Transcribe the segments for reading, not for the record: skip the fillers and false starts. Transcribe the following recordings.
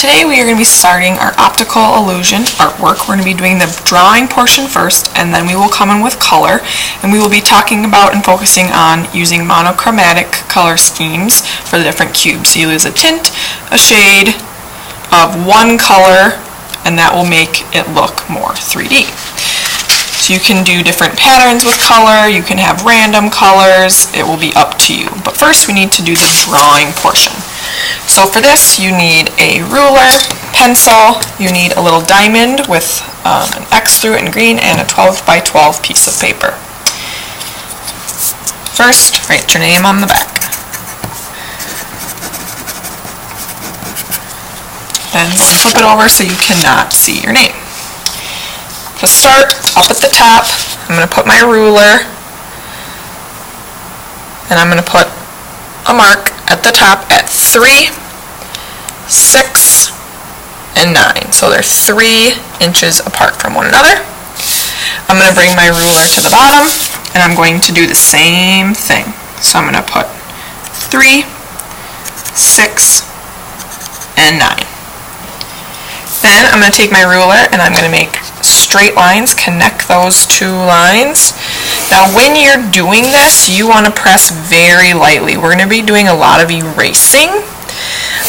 Today we are going to be starting our optical illusion artwork. We're going to be doing the drawing portion first, and then we will come in with color, and we will be talking about and focusing on using monochromatic color schemes for the different cubes. So you use a tint, a shade of one color, and that will make it look more 3D. So you can do different patterns with color, you can have random colors, it will be up to you. But first we need to do the drawing portion. So for this you need a ruler, pencil, you need a little diamond with an X through it in green, and a 12 by 12 piece of paper. First, write your name on the back. Then flip it over so you cannot see your name. To start, up at the top, I'm going to put my ruler, and I'm going to put a mark at the top at 3, 6, and 9. So they're 3 inches apart from one another. I'm going to bring my ruler to the bottom, and I'm going to do the same thing. So I'm going to put 3, 6, and 9. Then I'm going to take my ruler and I'm going to make straight lines, connect those two lines. Now when you're doing this, you want to press very lightly. We're going to be doing a lot of erasing.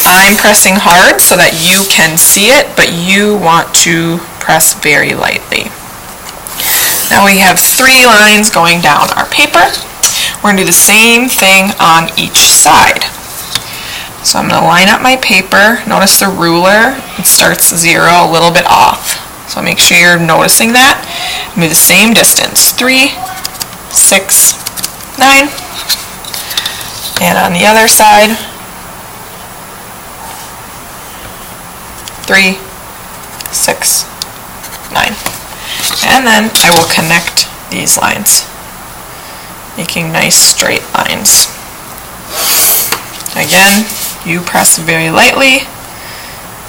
I'm pressing hard so that you can see it, but you want to press very lightly. Now we have 3 lines going down our paper. We're going to do the same thing on each side. So I'm going to line up my paper. Notice the ruler, it starts 0, a little bit off. So make sure you're noticing that. Do the same distance, 3, 6, 9. And on the other side, 3, 6, 9. And then I will connect these lines, making nice straight lines. Again, you press very lightly.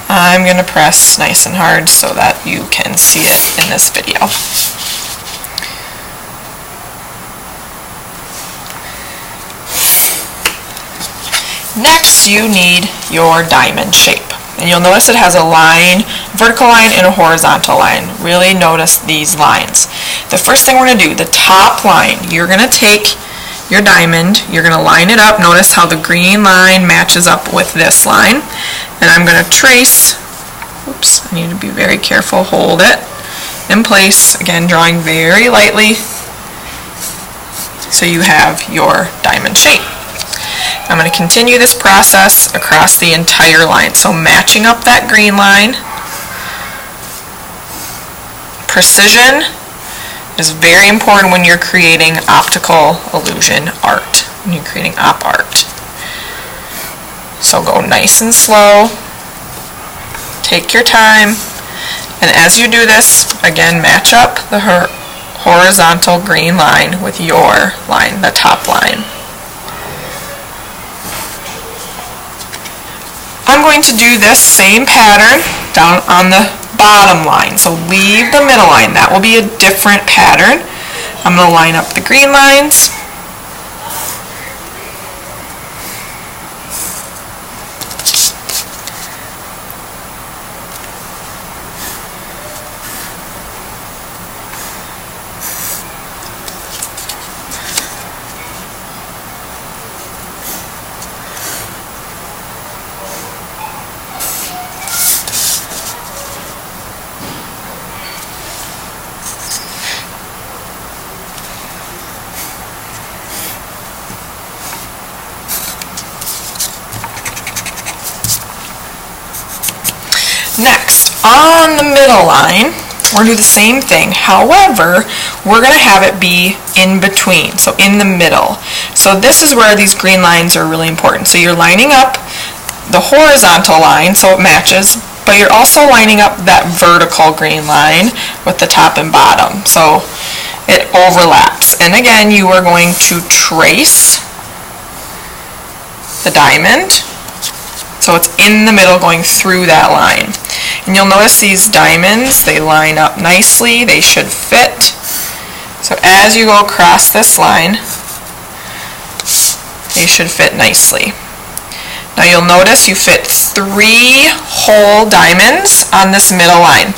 I'm going to press nice and hard so that you can see it in this video. Next, you need your diamond shape. And you'll notice it has a line, vertical line, and a horizontal line. Really notice these lines. The first thing we're going to do, the top line, you're going to take your diamond, you're going to line it up. Notice how the green line matches up with this line. And I'm going to trace, oops, I need to be very careful, hold it in place, again drawing very lightly so you have your diamond shape. I'm going to continue this process across the entire line. So matching up that green line, precision is very important when you're creating optical illusion art, when you're creating op art. So go nice and slow, take your time, and as you do this, again match up the horizontal green line with your line, the top line. I'm going to do this same pattern down on the bottom line, so leave the middle line. That will be a different pattern. I'm going to line up the green lines. Next, on the middle line, we're going to do the same thing. However, we're going to have it be in between, so in the middle. So this is where these green lines are really important. So you're lining up the horizontal line so it matches, but you're also lining up that vertical green line with the top and bottom, so it overlaps. And again, you are going to trace the diamond so it's in the middle going through that line. And you'll notice these diamonds, they line up nicely, they should fit. So as you go across this line, they should fit nicely. Now you'll notice you fit 3 whole diamonds on this middle line.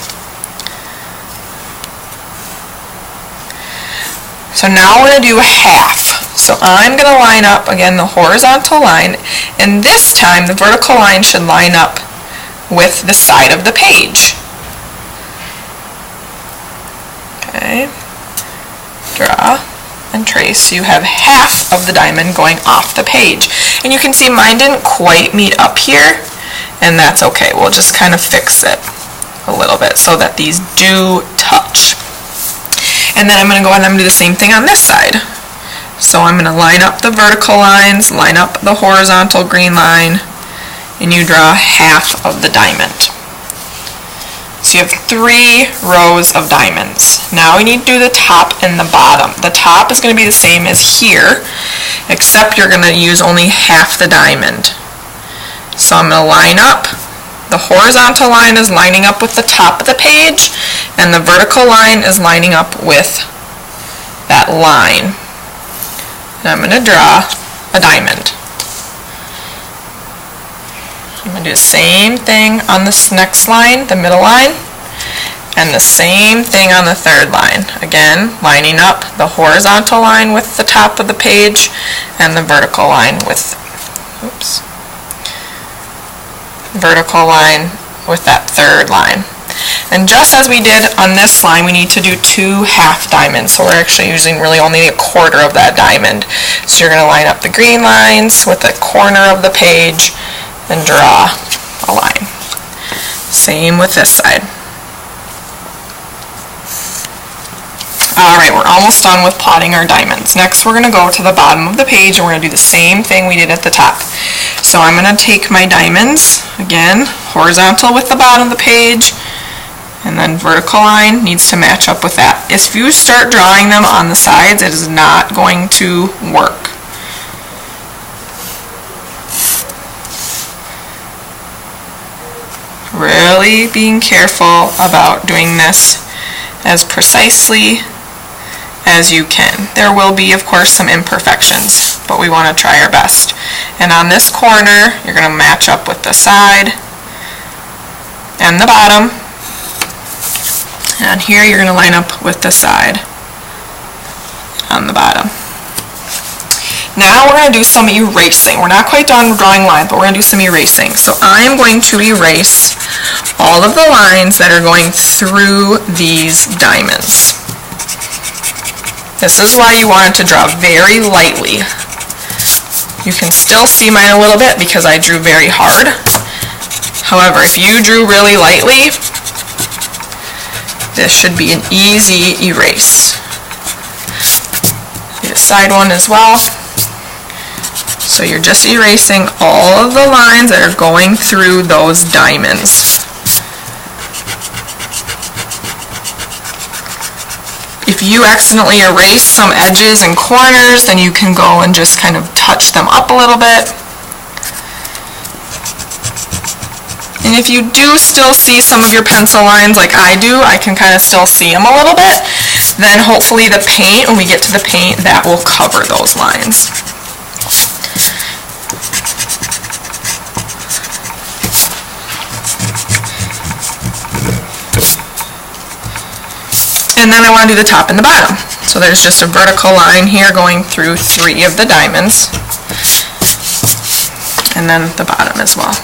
So now we're going to do half. So I'm going to line up, again, the horizontal line, and this time the vertical line should line up with the side of the page. Okay, draw and trace. So you have half of the diamond going off the page. And you can see mine didn't quite meet up here, and that's okay. We'll just kind of fix it a little bit so that these do touch. And then I'm going to go ahead and do the same thing on this side. So I'm going to line up the vertical lines, line up the horizontal green line, and you draw half of the diamond. So you have 3 rows of diamonds. Now we need to do the top and the bottom. The top is going to be the same as here, except you're going to use only half the diamond. So I'm going to line up. The horizontal line is lining up with the top of the page, and the vertical line is lining up with that line. And I'm going to draw a diamond. I'm going to do the same thing on this next line, the middle line, and the same thing on the third line. Again, lining up the horizontal line with the top of the page and the vertical line with, vertical line with that third line. And just as we did on this line, we need to do 2 half diamonds. So we're actually using really only a quarter of that diamond. So you're going to line up the green lines with the corner of the page and draw a line. Same with this side. Alright, we're almost done with plotting our diamonds. Next we're going to go to the bottom of the page and we're going to do the same thing we did at the top. So I'm going to take my diamonds, again, horizontal with the bottom of the page, and then vertical line needs to match up with that. If you start drawing them on the sides, it is not going to work. Really being careful about doing this as precisely as you can. There will be, of course, some imperfections, but we want to try our best. And on this corner, you're going to match up with the side and the bottom. And here you're going to line up with the side on the bottom. Now we're going to do some erasing. We're not quite done drawing lines, but we're going to do some erasing. So I'm going to erase all of the lines that are going through these diamonds. This is why you want it to draw very lightly. You can still see mine a little bit because I drew very hard. However, if you drew really lightly, this should be an easy erase. Do the side one as well. So you're just erasing all of the lines that are going through those diamonds. If you accidentally erase some edges and corners, then you can go and just kind of touch them up a little bit. And if you do still see some of your pencil lines like I do, I can kind of still see them a little bit, then hopefully the paint, when we get to the paint, that will cover those lines. And then I want to do the top and the bottom. So there's just a vertical line here going through 3 of the diamonds. And then the bottom as well.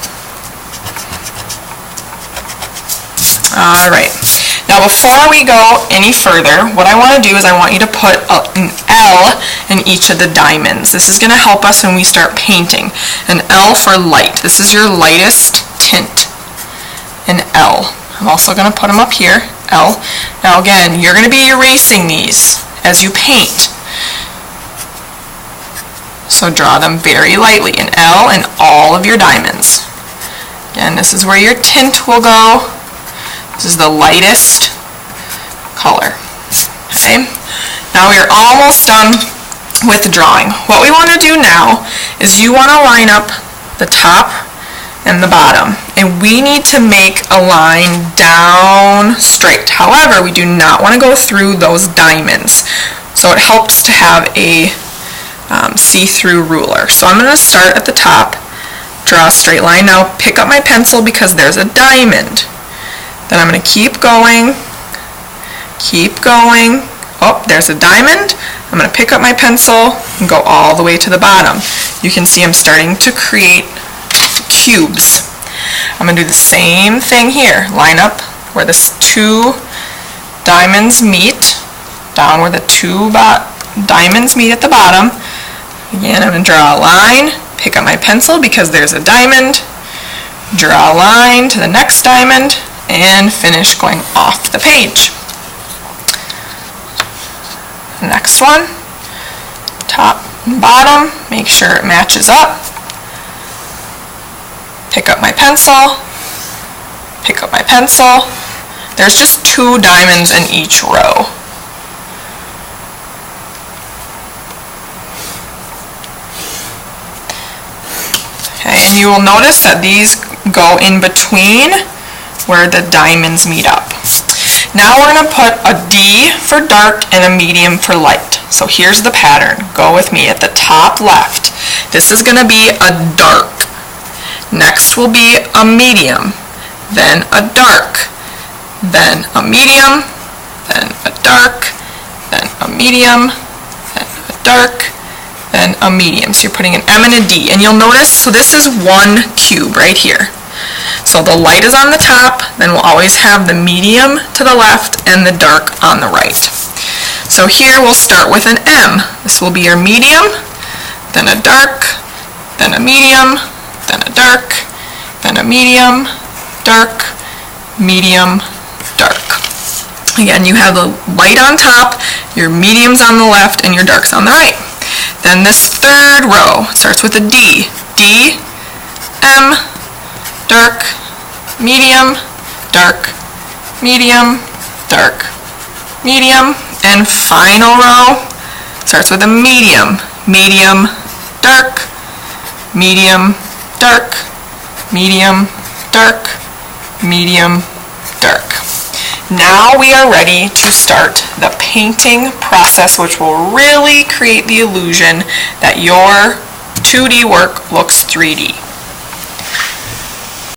Alright. Now before we go any further, what I want to do is I want you to put an L in each of the diamonds. This is going to help us when we start painting. An L for light. This is your lightest tint. An L. I'm also going to put them up here. L. Now again, you're going to be erasing these as you paint. So draw them very lightly, an L in all of your diamonds. Again, this is where your tint will go. This is the lightest color. Okay? Now we are almost done with drawing. What we want to do now is you want to line up the top and the bottom, and we need to make a line down straight. However, we do not want to go through those diamonds, so it helps to have a see-through ruler. So I'm going to start at the top, draw a straight line. Now pick up my pencil because there's a diamond. Then I'm going to keep going. Oh, there's a diamond. I'm going to pick up my pencil and go all the way to the bottom. You can see I'm starting to create cubes. I'm going to do the same thing here. Line up where the two diamonds meet, down where the two diamonds meet at the bottom. Again, I'm going to draw a line, pick up my pencil because there's a diamond, draw a line to the next diamond, and finish going off the page. Next one, top and bottom, make sure it matches up. Pick up my pencil, pick up my pencil. There's just two diamonds in each row. Okay, and you will notice that these go in between where the diamonds meet up. Now we're going to put a D for dark and a medium for light. So here's the pattern. Go with me at the top left. This is going to be a dark. Next will be a medium, then a dark, then a medium, then a dark, then a medium, then a dark, then a medium. So you're putting an M and a D. And you'll notice, so this is one cube right here. So the light is on the top, then we'll always have the medium to the left and the dark on the right. So here we'll start with an M. This will be your medium, then a dark, then a medium, then a dark, then a medium, dark, medium, dark. Again, you have the light on top, your mediums on the left, and your darks on the right. Then this third row starts with a D. D, M, dark, medium, dark, medium, dark, medium, and final row starts with a medium, medium, dark, medium, dark, medium, dark, medium, dark. Now we are ready to start the painting process, which will really create the illusion that your 2D work looks 3D.